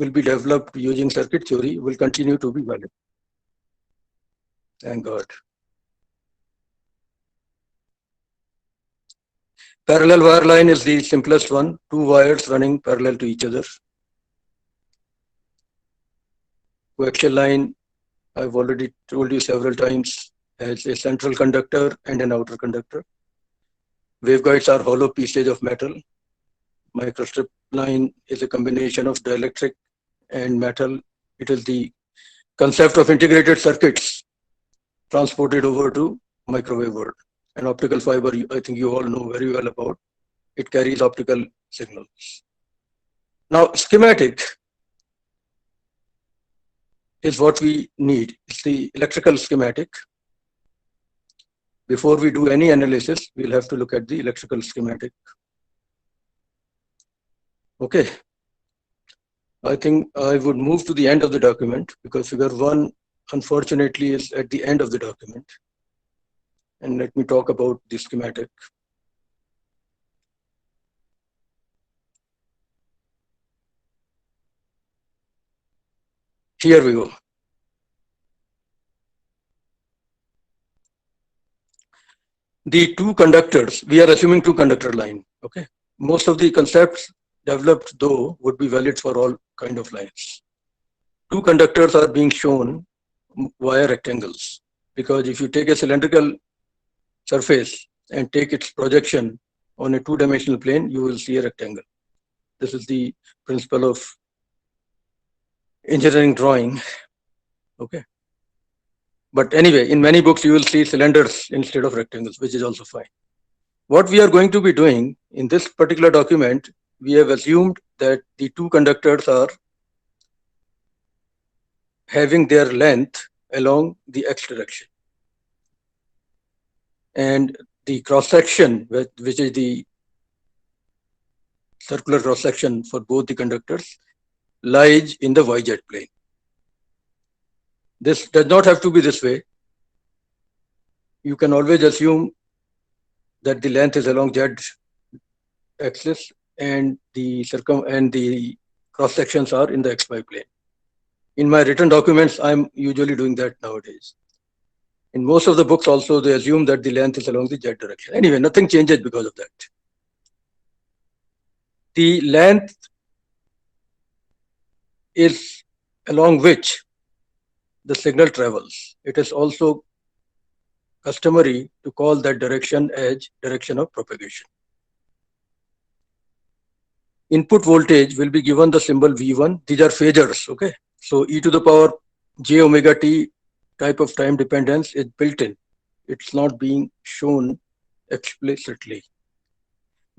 will be developed using circuit theory will continue to be valid. Thank God. Parallel wire line is the simplest one, two wires running parallel to each other. Coaxial line, I've already told you several times, has a central conductor and an outer conductor. Waveguides are hollow pieces of metal. Microstrip line is a combination of dielectric and metal. It is the concept of integrated circuits transported over to microwave world. And optical fiber, I think you all know very well about. It carries optical signals. Now, schematic is what we need. It's the electrical schematic. Before we do any analysis, we'll have to look at the electrical schematic. Okay. I think I would move to the end of the document because figure 1, unfortunately, is at the end of the document. And let me talk about the schematic. Here we go. The two conductors, we are assuming two conductor line. Okay. Most of the concepts developed though would be valid for all kind of lines. Two conductors are being shown via rectangles, because if you take a cylindrical surface and take its projection on a two-dimensional plane, you will see a rectangle. This is the principle of engineering drawing. Okay. But anyway, in many books, you will see cylinders instead of rectangles, which is also fine. What we are going to be doing in this particular document, we have assumed that the two conductors are having their length along the x direction. And the cross section, which is the circular cross section for both the conductors, lies in the yz plane. This does not have to be this way. You can always assume that the length is along z axis and the cross sections are in the xy plane. In my written documents, I'm usually doing that nowadays. In most of the books also, they assume that the length is along the z direction. Anyway, nothing changes because of that. The length is along which the signal travels. It is also customary to call that direction as direction of propagation. Input voltage will be given the symbol V1. These are phasors, okay? So e to the power j omega t type of time dependence is built in. It's not being shown explicitly.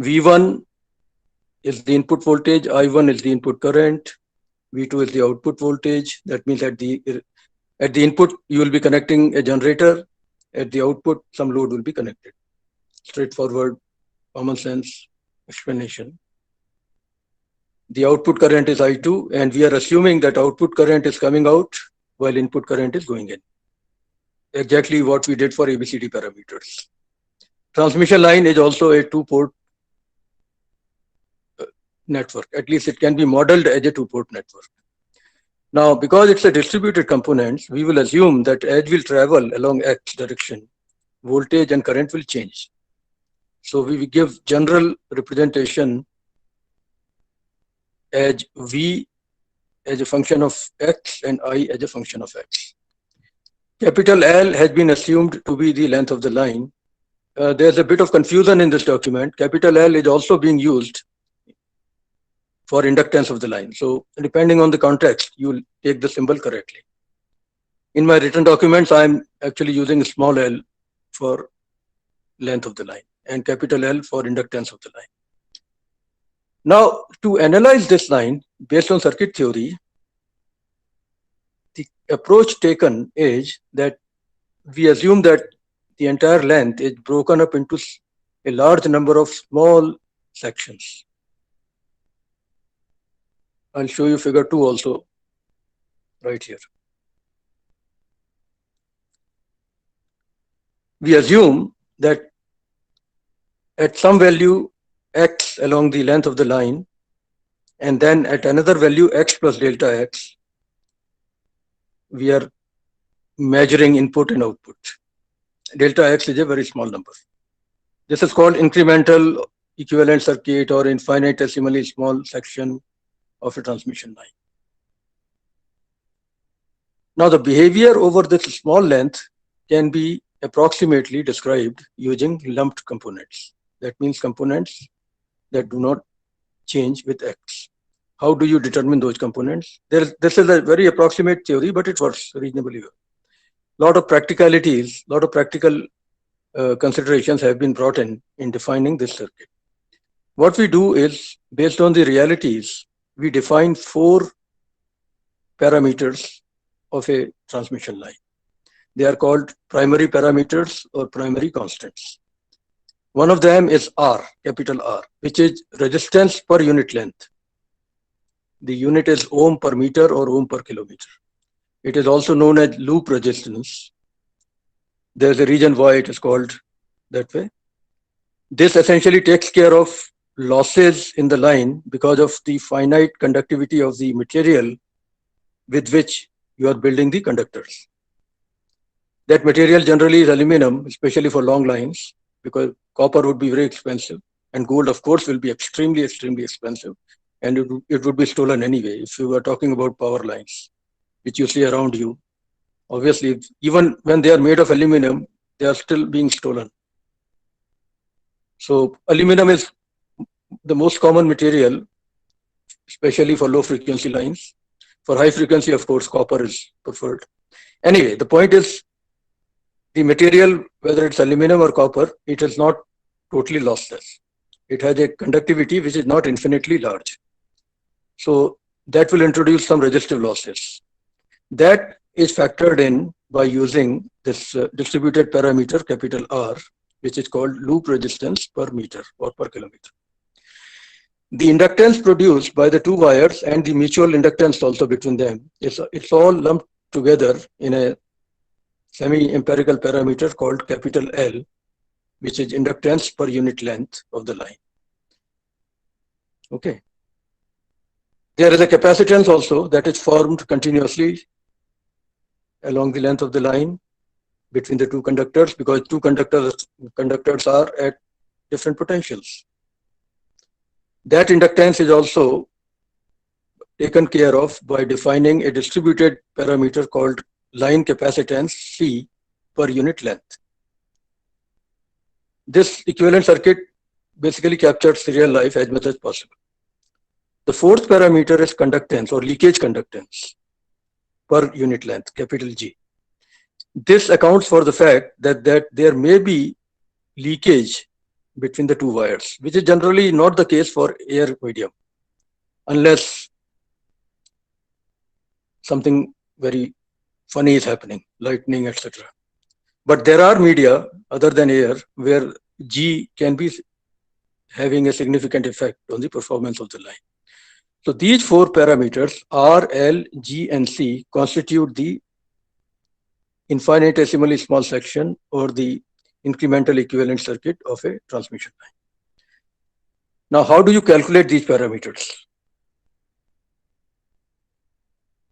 V1 is the input voltage, I1 is the input current, V2 is the output voltage. That means at the input, you will be connecting a generator. At the output, some load will be connected. Straightforward, common sense explanation. The output current is I2, and we are assuming that output current is coming out while input current is going in. Exactly what we did for ABCD parameters. Transmission line is also a two-port network. At least it can be modeled as a two-port network. Now, because it's a distributed component, we will assume that as we'll travel along x direction, voltage and current will change. So we will give general representation as V as a function of x and I as a function of x. Capital L has been assumed to be the length of the line. There's a bit of confusion in this document. Capital L is also being used for inductance of the line. So depending on the context, you will take the symbol correctly. In my written documents, I'm actually using small l for length of the line and capital L for inductance of the line. Now, to analyze this line based on circuit theory, the approach taken is that we assume that the entire length is broken up into a large number of small sections. I'll show you figure 2 also right here. We assume that at some value x along the length of the line And then at another value x plus delta x, we are measuring input and output. Delta x is a very small number. This is called incremental equivalent circuit or infinitesimally small section of a transmission line. Now the behavior over this small length can be approximately described using lumped components. That means components that do not change with x. How do you determine those components? This is a very approximate theory, but it works reasonably well. Lot of practicalities, lot of practical considerations have been brought in defining this circuit. What we do is, based on the realities, we define 4 parameters of a transmission line. They are called primary parameters or primary constants. One of them is R, capital R, which is resistance per unit length. The unit is ohm per meter or ohm per kilometer. It is also known as loop resistance. There's a reason why it is called that way. This essentially takes care of losses in the line because of the finite conductivity of the material with which you are building the conductors. That material generally is aluminum, especially for long lines, because copper would be very expensive, and gold, of course, will be extremely, extremely expensive, and it would be stolen anyway. If you are talking about power lines, which you see around you, obviously, even when they are made of aluminum, they are still being stolen. So aluminum is the most common material, especially for low frequency lines. For high frequency, of course, copper is preferred. Anyway, the point is, the material, whether it's aluminum or copper, it is not totally lossless. It has a conductivity which is not infinitely large. So that will introduce some resistive losses. That is factored in by using this distributed parameter, capital R, which is called loop resistance per meter or per kilometer. The inductance produced by the 2 wires and the mutual inductance also between them, it's all lumped together in a semi-empirical parameter called capital L, which is inductance per unit length of the line. Okay. There is a capacitance also that is formed continuously along the length of the line between the 2 conductors, because 2 conductors are at different potentials. That inductance is also taken care of by defining a distributed parameter called line capacitance C per unit length. This equivalent circuit basically captures real life as much as possible. The 4th parameter is conductance or leakage conductance per unit length, capital G. This accounts for the fact that there may be leakage between the 2 wires, which is generally not the case for air medium, unless something very funny is happening, lightning, etc. But there are media other than air where G can be having a significant effect on the performance of the line. So these 4 parameters, R, L, G, and C, constitute the infinitesimally small section or the incremental equivalent circuit of a transmission line. Now, how do you calculate these parameters?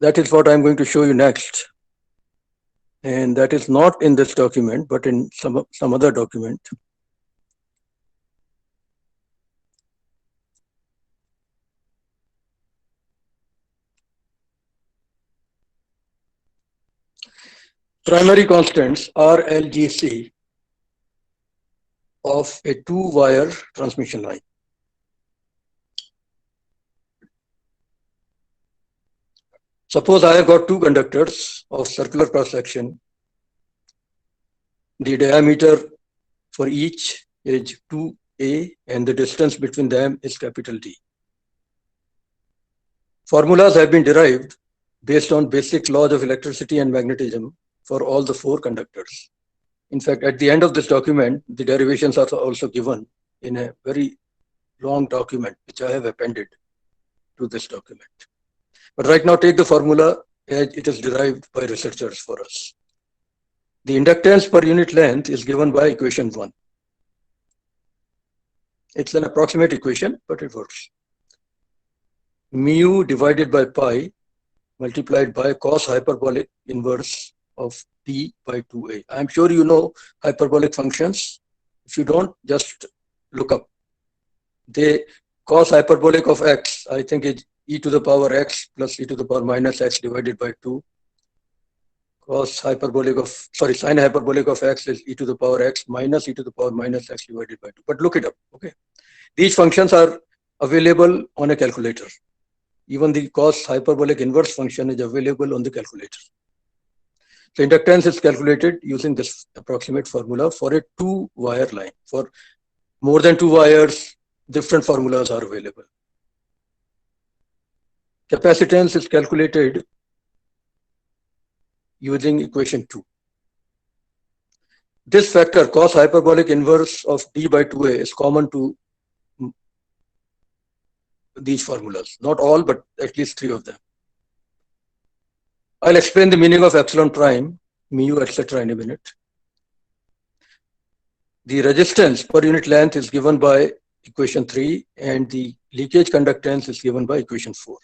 That is what I'm going to show you next. And that is not in this document, but in some other document. Primary constants are LGC of a 2-wire transmission line. Suppose I have got 2 conductors of circular cross section. The diameter for each is 2a and the distance between them is capital D. Formulas have been derived based on basic laws of electricity and magnetism for all the 4 conductors. In fact, at the end of this document, the derivations are also given in a very long document, which I have appended to this document. But right now, take the formula as it is derived by researchers for us. The inductance per unit length is given by equation 1. It's an approximate equation, but it works. mu divided by pi multiplied by cos hyperbolic inverse of d by 2a. I'm sure you know hyperbolic functions. If you don't, just look up. They cos hyperbolic of x, I think it's e to the power x plus e to the power minus x divided by 2. Cos hyperbolic of, sorry, sin hyperbolic of x is e to the power x minus e to the power minus x divided by 2. But look it up, okay? These functions are available on a calculator. Even the cos hyperbolic inverse function is available on the calculator. So inductance is calculated using this approximate formula for a 2-wire line. For more than 2 wires, different formulas are available. Capacitance is calculated using equation 2. This factor, cos hyperbolic inverse of d by 2a, is common to these formulas. Not all, but at least 3 of them. I'll explain the meaning of epsilon prime, mu, etc. in a minute. The resistance per unit length is given by equation 3 and the leakage conductance is given by equation 4.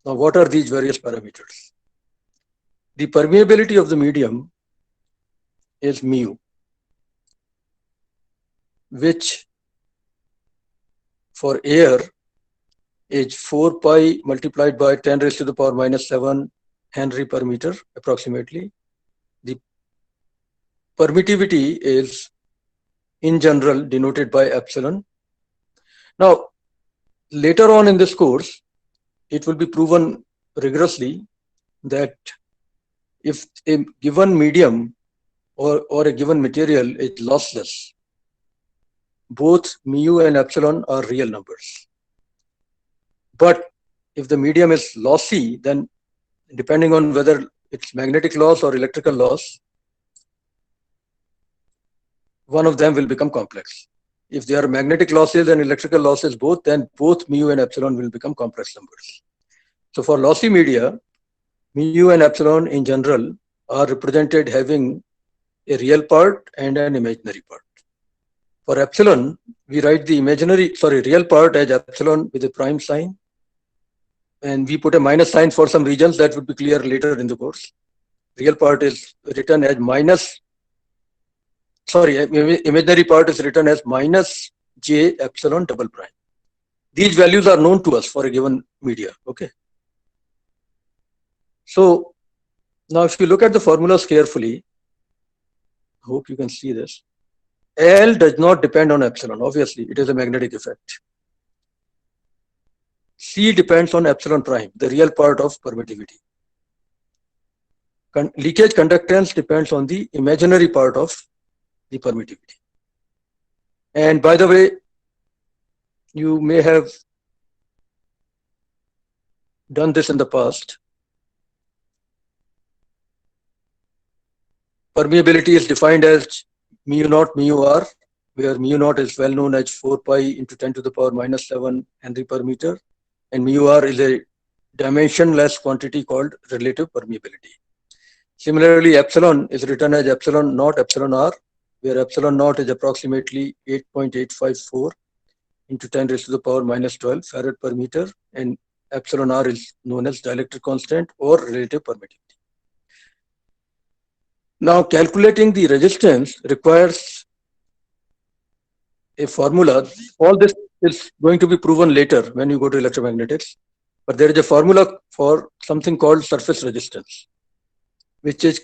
Now, what are these various parameters? The permeability of the medium is mu, which for air is 4 pi multiplied by 10 raised to the power minus 7 Henry per meter approximately. The permittivity is in general denoted by epsilon. Now, later on in this course, it will be proven rigorously that if a given medium or a given material is lossless, both mu and epsilon are real numbers. But if the medium is lossy, then depending on whether it's magnetic loss or electrical loss, one of them will become complex. If there are magnetic losses and electrical losses both, then both mu and epsilon will become complex numbers. So for lossy media, mu and epsilon in general are represented having a real part and an imaginary part. For epsilon, we write the real part as epsilon with a prime sign, and we put a minus sign for some regions that would be clear later in the course. Real part is written as imaginary part is written as minus j epsilon double prime. These values are known to us for a given media, okay? So now if you look at the formulas carefully, I hope you can see this. L does not depend on epsilon, obviously, it is a magnetic effect. C depends on epsilon prime, the real part of permittivity. Leakage conductance depends on the imaginary part of the permittivity. And by the way, you may have done this in the past. Permeability is defined as mu naught mu r, where mu naught is well known as 4 pi into 10 to the power minus 7 Henry per meter, and mu r is a dimensionless quantity called relative permeability. Similarly, epsilon is written as epsilon naught epsilon r, where epsilon naught is approximately 8.854 into 10 raised to the power minus 12 farad per meter, and epsilon r is known as dielectric constant or relative permittivity. Now, calculating the resistance requires a formula. All this is going to be proven later when you go to electromagnetics, but there is a formula for something called surface resistance, which is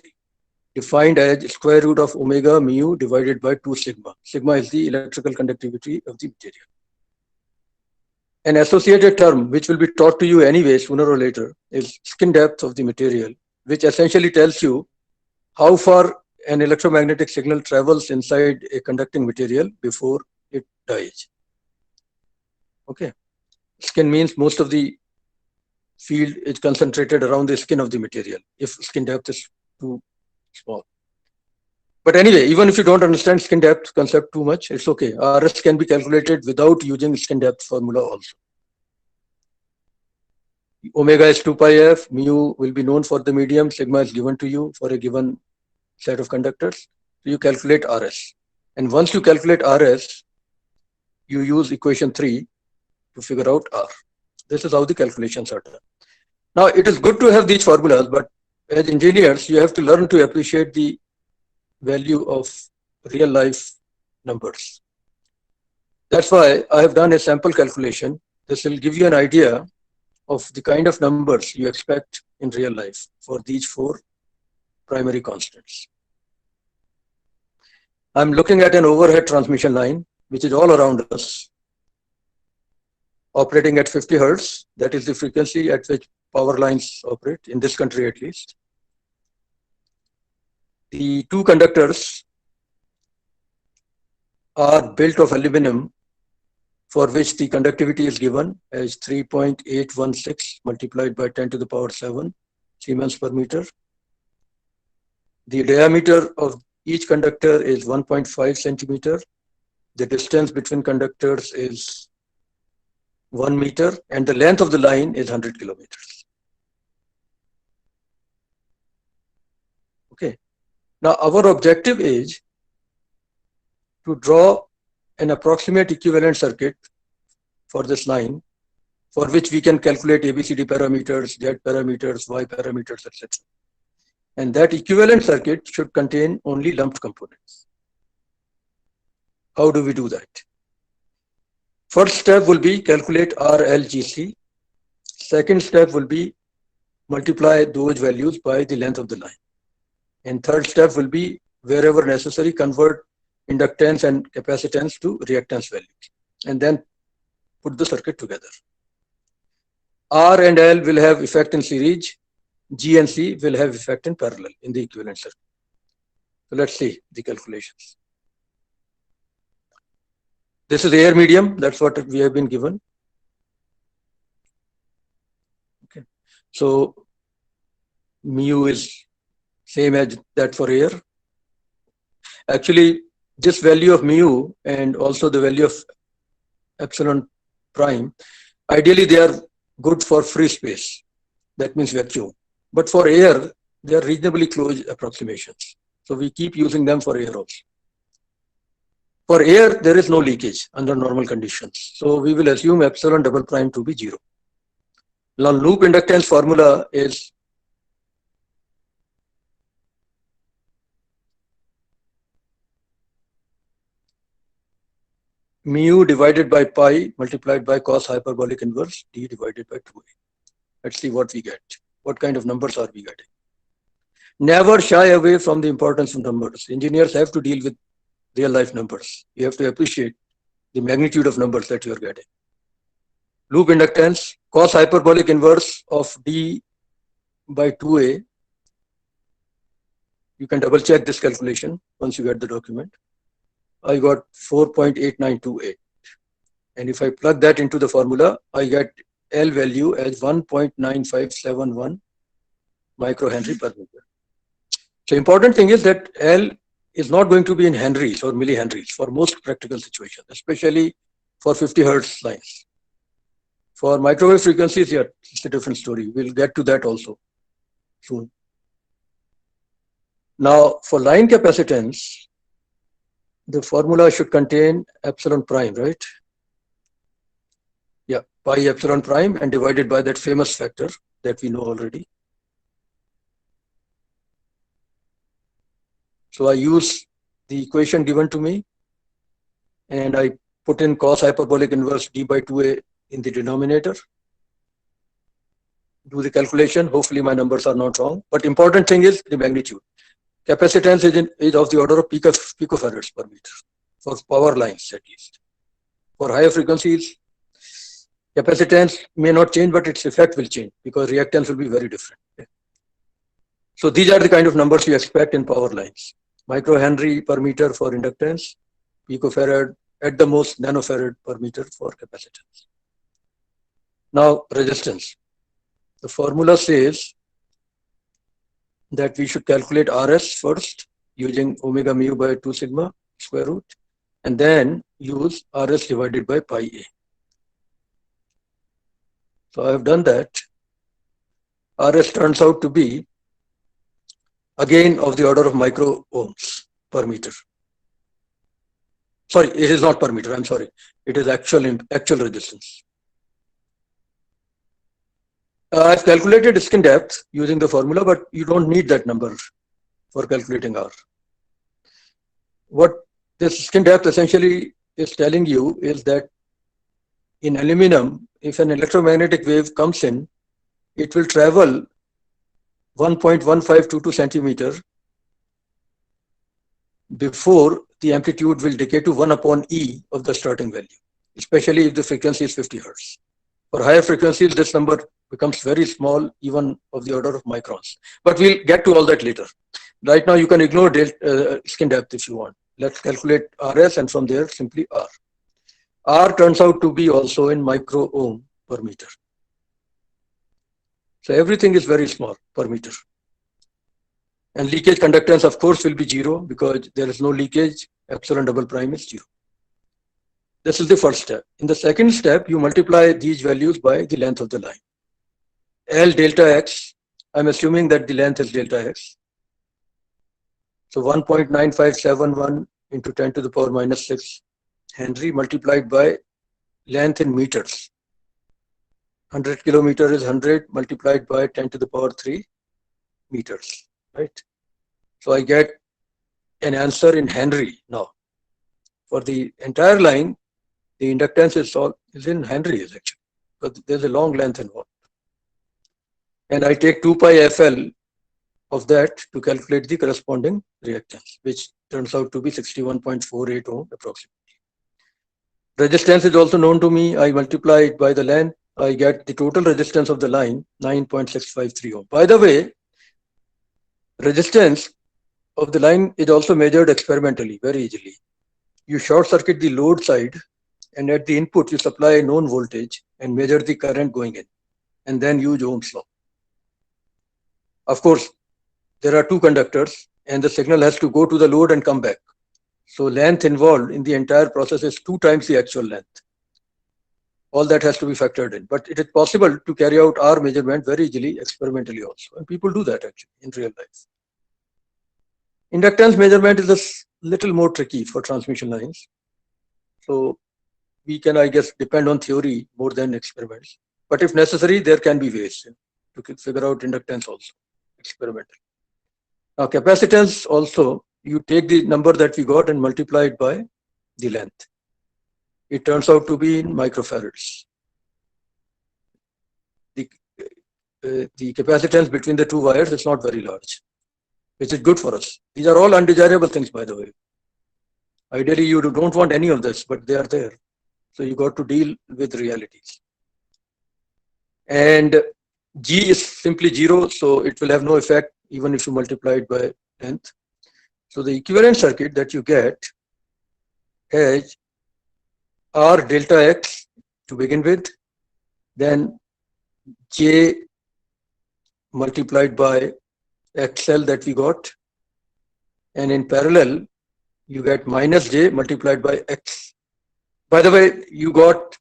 defined as square root of omega mu divided by 2 sigma. Sigma is the electrical conductivity of the material. An associated term, which will be taught to you anyway sooner or later, is skin depth of the material, which essentially tells you how far an electromagnetic signal travels inside a conducting material before it dies. Okay. Skin means most of the field is concentrated around the skin of the material if skin depth is too small. But anyway, even if you don't understand skin depth concept too much, it's okay. RS can be calculated without using skin depth formula also. Omega is 2 pi f, mu will be known for the medium, sigma is given to you for a given set of conductors. So you calculate RS. And once you calculate RS, you use equation 3 to figure out R. This is how the calculations are done. Now, it is good to have these formulas, but as engineers, you have to learn to appreciate the value of real life numbers. That's why I have done a sample calculation. This will give you an idea of the kind of numbers you expect in real life for these four primary constants. I'm looking at an overhead transmission line, which is all around us, operating at 50 hertz. That is the frequency at which power lines operate, in this country at least. The two conductors are built of aluminum, for which the conductivity is given as 3.816 multiplied by 10 to the power 7 Siemens per meter. The diameter of each conductor is 1.5 centimeter. The distance between conductors is 1 meter, and the length of the line is 100 kilometers. Okay. Now, our objective is to draw an approximate equivalent circuit for this line, for which we can calculate ABCD parameters, Z parameters, Y parameters, etc. And that equivalent circuit should contain only lumped components. How do we do that? First step will be calculate RLGC. Second step will be multiply those values by the length of the line. And third step will be, wherever necessary, convert inductance and capacitance to reactance values, and then put the circuit together. R and L will have effect in series. G and C will have effect in parallel in the equivalent circuit. So let's see the calculations. This is air medium. That's what we have been given. Okay. So mu is same as that for air. Actually, this value of mu and also the value of epsilon prime, ideally they are good for free space. That means vacuum. But for air, they are reasonably close approximations. So we keep using them for air also. For air, there is no leakage under normal conditions. So we will assume epsilon double prime to be 0. Now, loop inductance formula is mu divided by pi multiplied by cos hyperbolic inverse d divided by 2a. Let's see what we get. What kind of numbers are we getting? Never shy away from the importance of numbers. Engineers have to deal with real life numbers. You have to appreciate the magnitude of numbers that you are getting. Loop inductance, cos hyperbolic inverse of d by 2a. You can double check this calculation once you get the document. I got 4.8928. And if I plug that into the formula, I get L value as 1.9571 microhenry per meter. So important thing is that L is not going to be in henries or millihenries for most practical situations, especially for 50 hertz lines. For microwave frequencies, yeah, it's a different story. We'll get to that also soon. Now, for line capacitance, the formula should contain epsilon prime, right? Yeah, pi epsilon prime and divided by that famous factor that we know already. So I use the equation given to me and I put in cos hyperbolic inverse d by 2a in the denominator. Do the calculation. Hopefully my numbers are not wrong. But important thing is the magnitude. Capacitance is of the order of picofarads per meter for power lines at least. For higher frequencies, capacitance may not change, but its effect will change because reactance will be very different. Okay. So these are the kind of numbers you expect in power lines. Microhenry per meter for inductance, picofarad, at the most nanofarad per meter for capacitance. Now resistance. The formula says that we should calculate RS first using omega mu by 2 sigma square root and then use RS divided by pi a. So I have done that. RS turns out to be again of the order of micro ohms per meter. Sorry, it is not per meter. I'm sorry. It is actual resistance. I've calculated skin depth using the formula, but you don't need that number for calculating R. What this skin depth essentially is telling you is that in aluminum, if an electromagnetic wave comes in, it will travel 1.1522 centimeter before the amplitude will decay to 1 upon E of the starting value, especially if the frequency is 50 hertz. For higher frequencies, this number becomes very small, even of the order of microns. But we'll get to all that later. Right now, you can ignore skin depth if you want. Let's calculate RS, and from there, simply R. R turns out to be also in micro ohm per meter. So everything is very small per meter. And leakage conductance, of course, will be 0 because there is no leakage. Epsilon double prime is 0. This is the first step. In the second step, you multiply these values by the length of the line. L delta x, I'm assuming that the length is delta x. So 1.9571 into 10 to the power minus 6 Henry multiplied by length in meters. 100 kilometer is 100 multiplied by 10 to the power 3 meters, right? So I get an answer in Henry now. For the entire line, the inductance is in Henry actually, but there's a long length involved. And I take 2 pi FL of that to calculate the corresponding reactance, which turns out to be 61.48 ohm approximately. Resistance is also known to me. I multiply it by the length. I get the total resistance of the line, 9.653 ohm. By the way, resistance of the line is also measured experimentally very easily. You short circuit the load side, and at the input you supply a known voltage and measure the current going in, and then use Ohm's law. Of course, there are two conductors and the signal has to go to the load and come back. So length involved in the entire process is 2 times the actual length. All that has to be factored in. But it is possible to carry out R measurement very easily experimentally also. And people do that actually in real life. Inductance measurement is a little more tricky for transmission lines. So we can, I guess, depend on theory more than experiments. But if necessary, there can be ways to figure out inductance also experimentally. Now capacitance also, you take the number that we got and multiply it by the length. It turns out to be in microfarads. The capacitance between the two wires is not very large, which is good for us. These are all undesirable things, by the way. Ideally, you don't want any of this, but they are there. So you got to deal with realities. And G is simply 0, so it will have no effect even if you multiply it by length. So the equivalent circuit that you get has R delta X to begin with, then J multiplied by XL that we got, and in parallel you get minus J multiplied by X. By the way, you got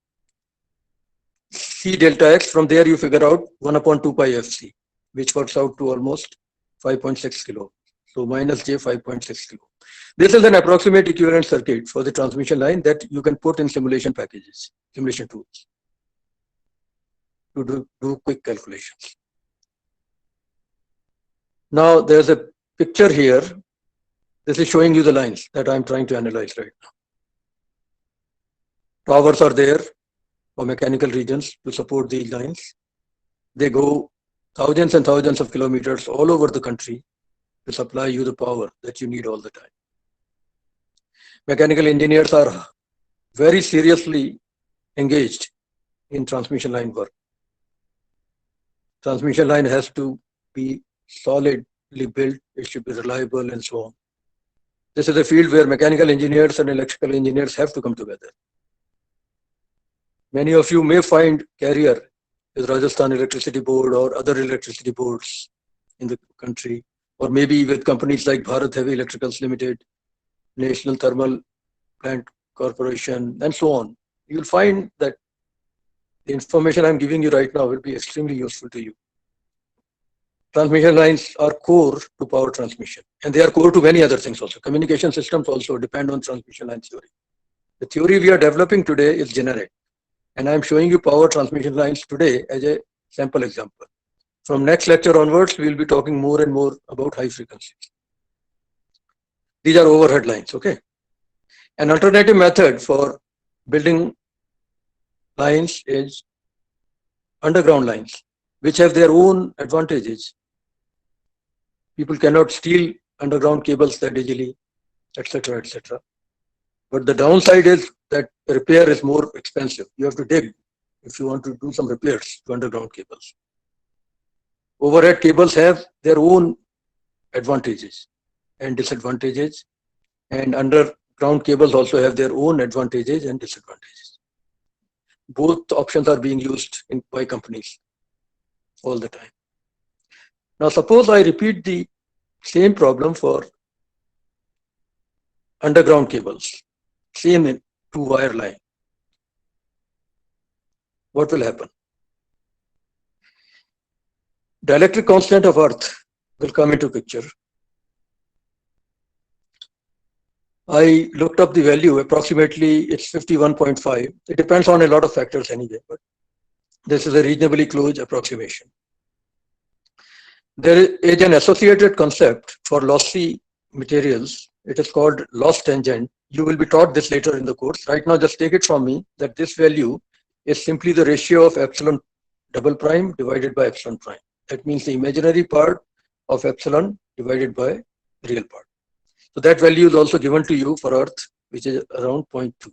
C delta X. From there you figure out 1 upon 2 pi FC, which works out to almost 5.6 kilo. So minus J 5.6 kilo. This is an approximate equivalent circuit for the transmission line that you can put in simulation packages, simulation tools, to do quick calculations. Now there's a picture here. This is showing you the lines that I'm trying to analyze right now. Towers are there for mechanical regions to support these lines. They go thousands and thousands of kilometers all over the country to supply you the power that you need all the time. Mechanical engineers are very seriously engaged in transmission line work. Transmission line has to be solidly built, it should be reliable and so on. This is a field where mechanical engineers and electrical engineers have to come together. Many of you may find career with Rajasthan Electricity Board or other electricity boards in the country, or maybe with companies like Bharat Heavy Electricals Limited, National Thermal Plant Corporation, and so on. You'll find that the information I'm giving you right now will be extremely useful to you. Transmission lines are core to power transmission, and they are core to many other things also. Communication systems also depend on transmission line theory. The theory we are developing today is generic, and I'm showing you power transmission lines today as a sample example. From next lecture onwards, we will be talking more and more about high frequencies. These are overhead lines, okay? An alternative method for building lines is underground lines, which have their own advantages. People cannot steal underground cables that easily, etc., etc. But the downside is that repair is more expensive. You have to dig if you want to do some repairs to underground cables. Overhead cables have their own advantages and disadvantages, and underground cables also have their own advantages and disadvantages. Both options are being used by companies all the time. Now, suppose I repeat the same problem for underground cables, same in two-wire line. What will happen? Dielectric constant of Earth will come into picture. I looked up the value, approximately it's 51.5. It depends on a lot of factors anyway, but this is a reasonably close approximation. There is an associated concept for lossy materials. It is called loss tangent. You will be taught this later in the course. Right now, just take it from me that this value is simply the ratio of epsilon double prime divided by epsilon prime. That means the imaginary part of epsilon divided by real part. So that value is also given to you for Earth, which is around 0.2.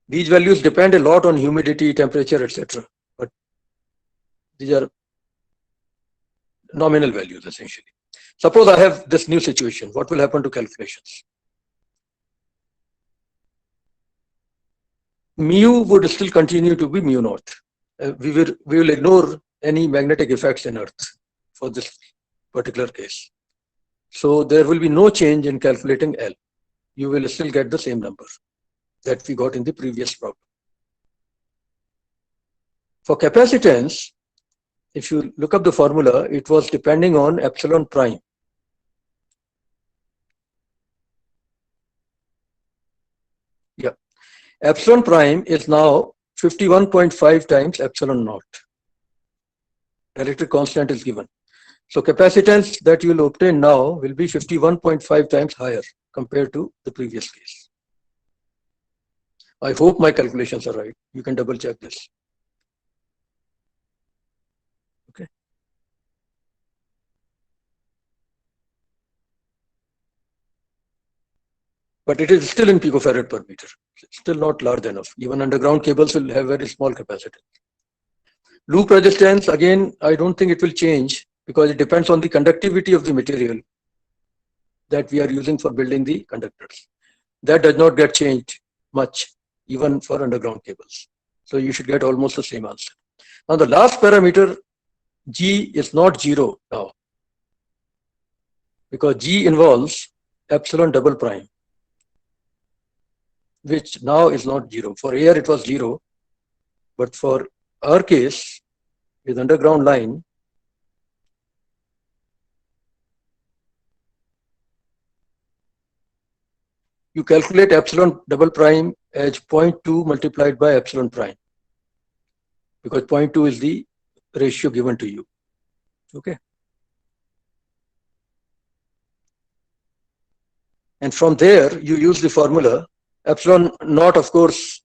These values depend a lot on humidity, temperature, etc. But these are nominal values essentially. Suppose I have this new situation. What will happen to calculations? Mu would still continue to be mu naught. We will ignore any magnetic effects in Earth for this particular case. So there will be no change in calculating L. You will still get the same number that we got in the previous problem. For capacitance, if you look up the formula, it was depending on epsilon prime. Yeah, epsilon prime is now 51.5 times epsilon naught. Dielectric constant is given. So capacitance that you will obtain now will be 51.5 times higher compared to the previous case. I hope my calculations are right. You can double check this. Okay. But it is still in picofarad per meter. It's still not large enough. Even underground cables will have very small capacitance. Loop resistance, again, I don't think it will change because it depends on the conductivity of the material that we are using for building the conductors. That does not get changed much, even for underground cables. So you should get almost the same answer. Now the last parameter, G, is not 0 now, because G involves epsilon double prime, which now is not 0. For air it was 0, but for our case with underground line, you calculate epsilon double prime as 0.2 multiplied by epsilon prime, because 0.2 is the ratio given to you. Okay. And from there, you use the formula epsilon naught, of course.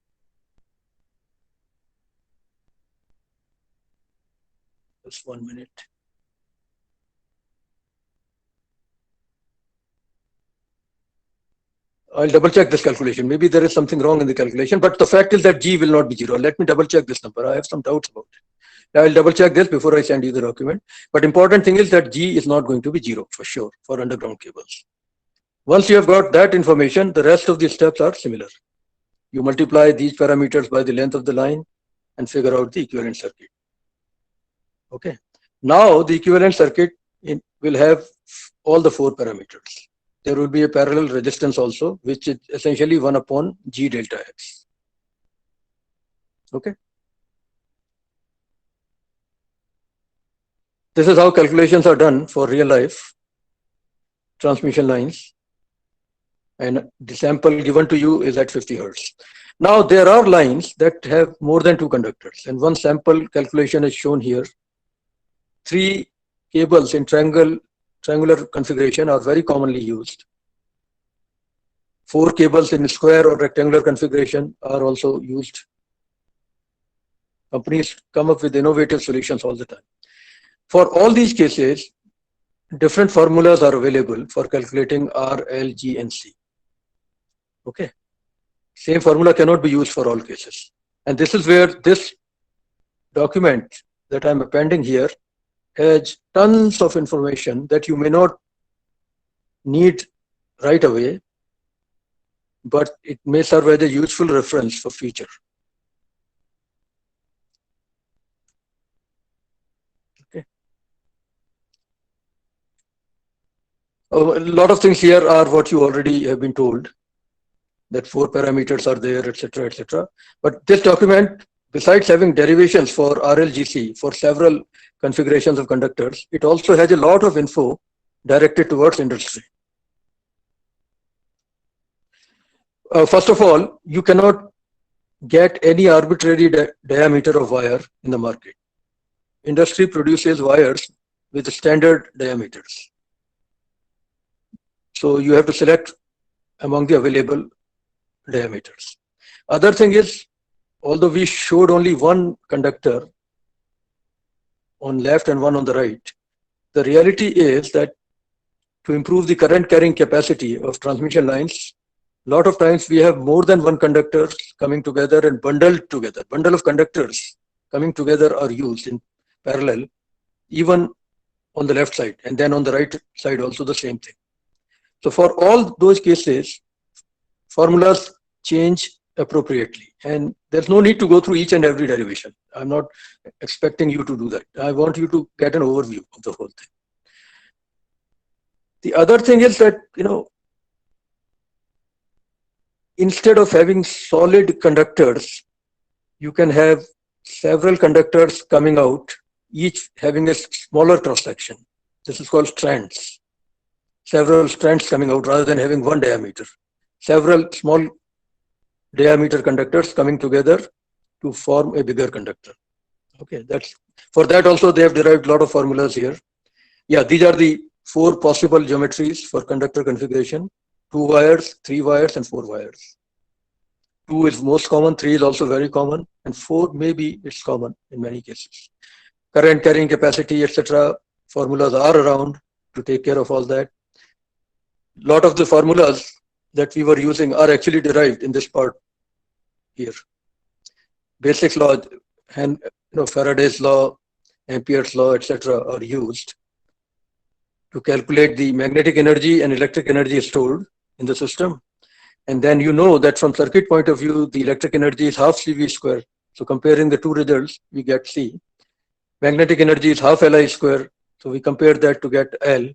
Just 1 minute. I'll double check this calculation. Maybe there is something wrong in the calculation, but the fact is that G will not be 0. Let me double check this number. I have some doubts about it. I'll double check this before I send you the document. But important thing is that G is not going to be 0 for sure for underground cables. Once you have got that information, the rest of the steps are similar. You multiply these parameters by the length of the line and figure out the equivalent circuit. Okay. Now the equivalent circuit will have all the 4 parameters. There will be a parallel resistance also, which is essentially 1 upon G delta X. Okay. This is how calculations are done for real life transmission lines. And the sample given to you is at 50 Hertz. Now there are lines that have more than two conductors, and one sample calculation is shown here. Three cables in triangular configuration are very commonly used. Four cables in square or rectangular configuration are also used. Companies come up with innovative solutions all the time. For all these cases, different formulas are available for calculating R, L, G, and C. Okay. Same formula cannot be used for all cases. And this is where this document that I'm appending here has tons of information that you may not need right away, but it may serve as a useful reference for future. Okay. A lot of things here are what you already have been told, that 4 parameters are there, etc., etc. But this document, besides having derivations for RLGC for several configurations of conductors, it also has a lot of info directed towards industry. First of all, you cannot get any arbitrary diameter of wire in the market. Industry produces wires with standard diameters. So you have to select among the available diameters. Other thing is, although we showed only one conductor on left and one on the right, the reality is that to improve the current carrying capacity of transmission lines, a lot of times we have more than one conductor coming together and bundled together. Bundle of conductors coming together are used in parallel, even on the left side, and then on the right side also the same thing. So for all those cases, formulas change appropriately, and there's no need to go through each and every derivation. I'm not expecting you to do that. I want you to get an overview of the whole thing. The other thing is that, instead of having solid conductors, you can have several conductors coming out, each having a smaller cross section. This is called strands. Several strands coming out rather than having one diameter. Several small diameter conductors coming together to form a bigger conductor. Okay, for that also they have derived a lot of formulas here. Yeah, these are the 4 possible geometries for conductor configuration: 2 wires, 3 wires, and 4 wires. 2 is most common, 3 is also very common, and 4 maybe it's common in many cases. Current carrying capacity, etc. formulas are around to take care of all that. A lot of the formulas that we were using are actually derived in this part here. Basic law and Faraday's law, Ampere's law, etc. are used to calculate the magnetic energy and electric energy stored in the system. And then you know that from circuit point of view, the electric energy is half CV square. So comparing the two results, we get C. Magnetic energy is half Li square. So we compare that to get L.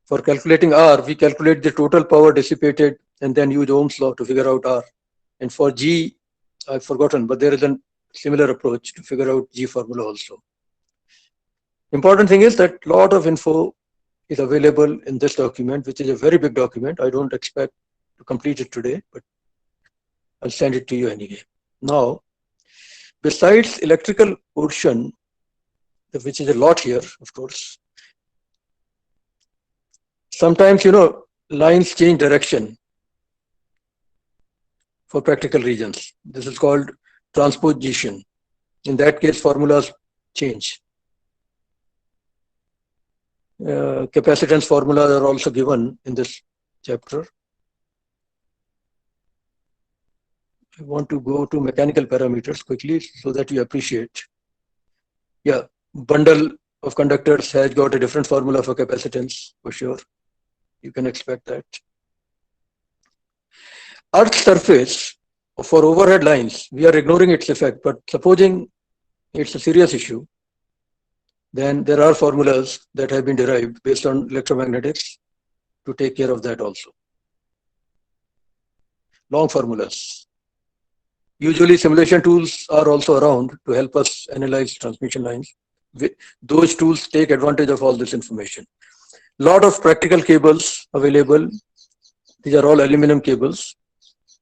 For calculating R, we calculate the total power dissipated and then use Ohm's law to figure out R. And for G, I've forgotten, but there is a similar approach to figure out G formula also. Important thing is that a lot of info is available in this document, which is a very big document. I don't expect to complete it today, but I'll send it to you anyway. Now, besides electrical portion, which is a lot here, of course, sometimes, lines change direction for practical reasons. This is called transposition. In that case, formulas change. Capacitance formulas are also given in this chapter. I want to go to mechanical parameters quickly so that you appreciate. Yeah, bundle of conductors has got a different formula for capacitance for sure. You can expect that. Earth's surface for overhead lines, we are ignoring its effect, but supposing it's a serious issue, then there are formulas that have been derived based on electromagnetics to take care of that also. Long formulas. Usually simulation tools are also around to help us analyze transmission lines. Those tools take advantage of all this information. Lot of practical cables available. These are all aluminum cables.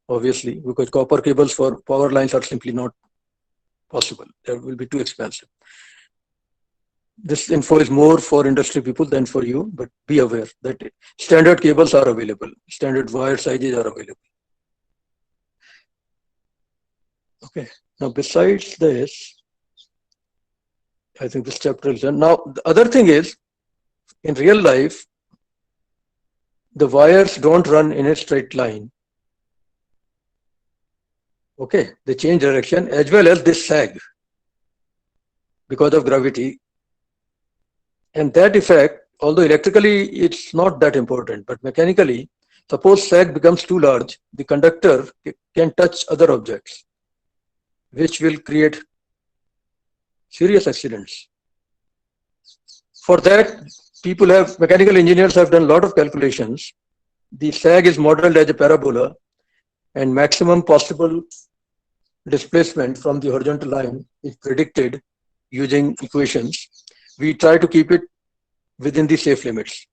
obviously, because copper cables for power lines are simply not possible. They will be too expensive. This info is more for industry people than for you, but be aware that standard cables are available. Standard wire sizes are available. Okay. Now, besides this, I think this chapter is done. Now, the other thing is, in real life, the wires don't run in a straight line. Okay, they change direction as well as they sag because of gravity. And that effect, although electrically it's not that important, but mechanically, suppose sag becomes too large, the conductor can touch other objects, which will create serious accidents. For that, mechanical engineers have done a lot of calculations. The sag is modeled as a parabola, and maximum possible displacement from the horizontal line is predicted using equations. We try to keep it within the safe limits.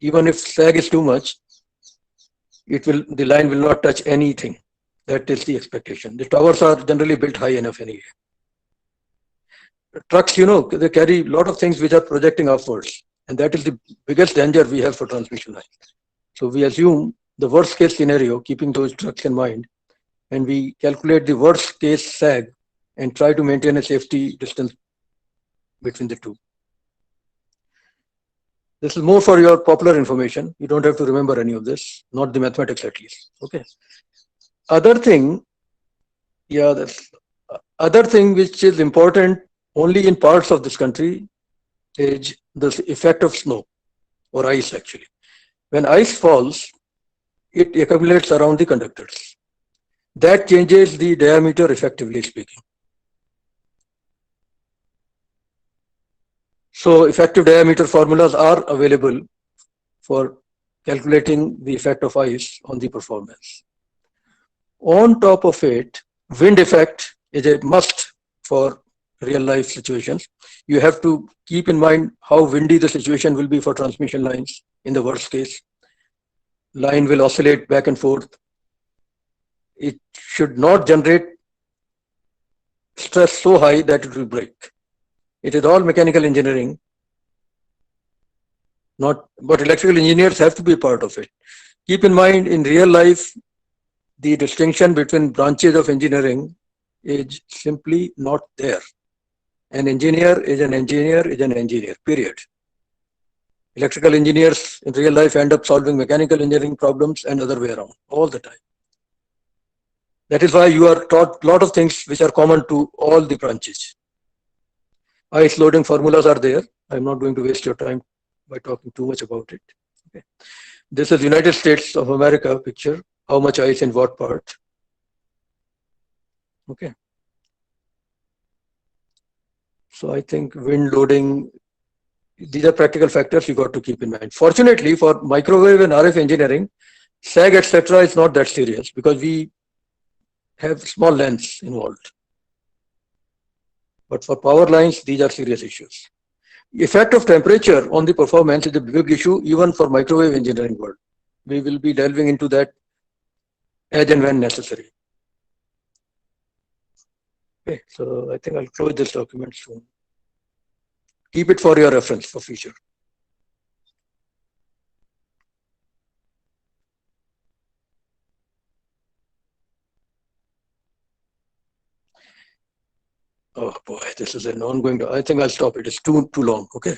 Even if sag is too much, the line will not touch anything. That is the expectation. The towers are generally built high enough anyway. Trucks, they carry a lot of things which are projecting upwards, and that is the biggest danger we have for transmission lines. So we assume the worst case scenario, keeping those trucks in mind, and we calculate the worst case sag and try to maintain a safety distance between the two. This is more for your popular information. You don't have to remember any of this, not the mathematics at least. Okay. Other thing which is important only in parts of this country is the effect of snow or ice actually. When ice falls, it accumulates around the conductors. That changes the diameter, effectively speaking. So effective diameter formulas are available for calculating the effect of ice on the performance. On top of it, wind effect is a must for real life situations. You have to keep in mind how windy the situation will be for transmission lines in the worst case. Line will oscillate back and forth. It should not generate stress so high that it will break. It is all mechanical engineering, but electrical engineers have to be part of it. Keep in mind, in real life, the distinction between branches of engineering is simply not there. An engineer is an engineer, period. Electrical engineers in real life end up solving mechanical engineering problems and other way around all the time. That is why you are taught a lot of things which are common to all the branches. Ice loading formulas are there. I'm not going to waste your time by talking too much about it. Okay. This is United States of America picture. How much ice in what part? Okay. So I think wind loading, these are practical factors you got to keep in mind. Fortunately, for microwave and RF engineering, sag, etc., is not that serious because we have small lengths involved. But for power lines, these are serious issues. Effect of temperature on the performance is a big issue even for microwave engineering world. We will be delving into that as and when necessary. Okay, so I think I'll close this document soon. Keep it for your reference for future. Oh boy, this is an ongoing. I think I'll stop it. It's too long. Okay.